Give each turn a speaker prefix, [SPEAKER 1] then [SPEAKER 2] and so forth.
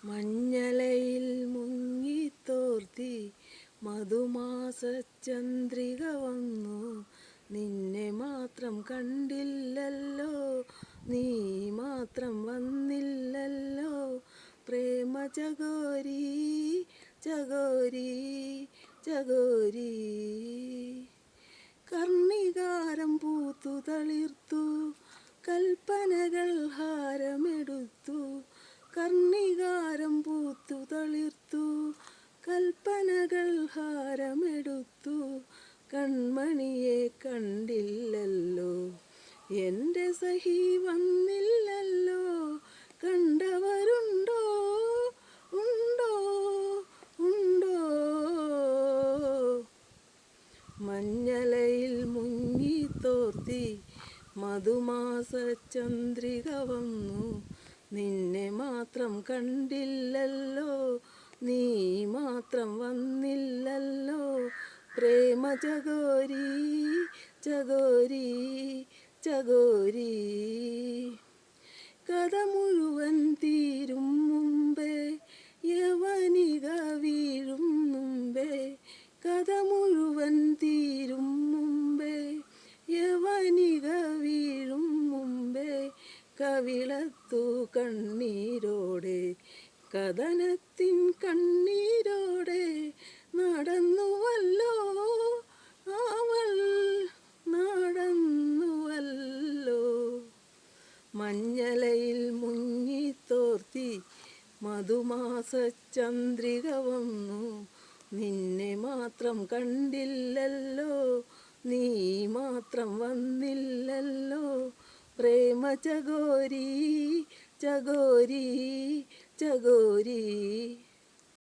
[SPEAKER 1] മഞ്ഞലയിൽ മുങ്ങിത്തോർത്തി മധുമാസചന്ദ്രിക വന്നു. നിന്നെ മാത്രം കണ്ടില്ലല്ലോ, നീ മാത്രം വന്നില്ലല്ലോ. പ്രേമ ചകോരി ചകോരി ചകോരി. കർണികാരം പൂത്തു തളിർത്തു, കൽപ്പനകൾ ഹാരമെടുത്തു. കർണികാരം പൂത്തു തളിർത്തു, കൽപ്പനകൾ ഹാരമെടുത്തു. കൺമണിയെ കണ്ടില്ലല്ലോ, എൻ്റെ സഹി വന്നില്ലല്ലോ. കണ്ടവരുണ്ടോ ഉണ്ടോ ഉണ്ടോ. മഞ്ഞലയിൽ മുങ്ങിത്തോർത്തി മധുമാസചന്ദ്രിക വന്നു. നിന്നെ മാത്രം കണ്ടില്ലല്ലോ, നീ മാത്രം വന്നില്ലല്ലോ. പ്രേമ ചകോരി ചകോരി ചകോരി. കഥ മുഴുവൻ തീരും മുമ്പേ യവനിക വീഴും മുമ്പേ. കഥ മുഴുവൻ തീരും മുമ്പേ യവനിക വീഴും മുമ്പേ. കവിളത്തു കണ്ണീരോടെ കഥനത്തിൻ കണ്ണീരോടെ നടന്നുവല്ലോ അവൾ, നടന്നുവല്ലോ. മഞ്ഞലയിൽ മുങ്ങിത്തോർത്തി മധുമാസചന്ദ്രിക വന്നു. നിന്നെ മാത്രം കണ്ടില്ലല്ലോ, നീ മാത്രം വന്നില്ലല്ലോ. പ്രേമ ചകോരി ചകോരി ചകോരി.